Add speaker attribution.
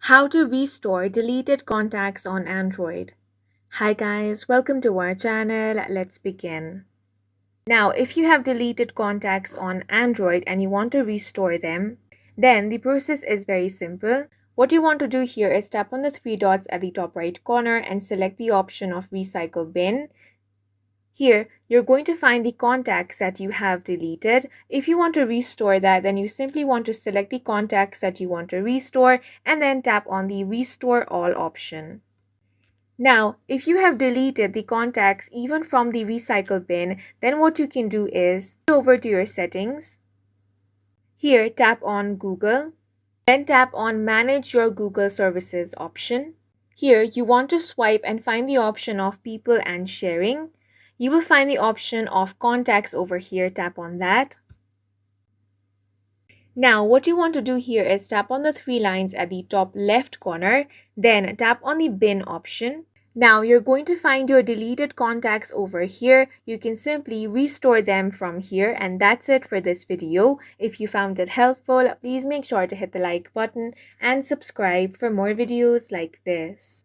Speaker 1: How to restore deleted contacts on Android. Hi guys, welcome to our channel. Let's begin. Now, if you have deleted contacts on Android and you want to restore them, then the process is very simple. What you want to do here is tap on the three dots at the top right corner and select the option of Recycle Bin. Here, you're going to find the contacts that you have deleted. If you want to restore that, then you simply want to select the contacts that you want to restore and then tap on the Restore All option. Now, if you have deleted the contacts even from the recycle bin, then what you can do is go over to your settings. Here, tap on Google. Then tap on Manage Your Google Services option. Here, you want to swipe and find the option of People and Sharing. You will find the option of Contacts over here. Tap on that. Now, what you want to do here is tap on the three lines at the top left corner, then tap on the Bin option. Now, you're going to find your deleted contacts over here. You can simply restore them from here, and that's it for this video. If you found it helpful, please make sure to hit the like button and subscribe for more videos like this.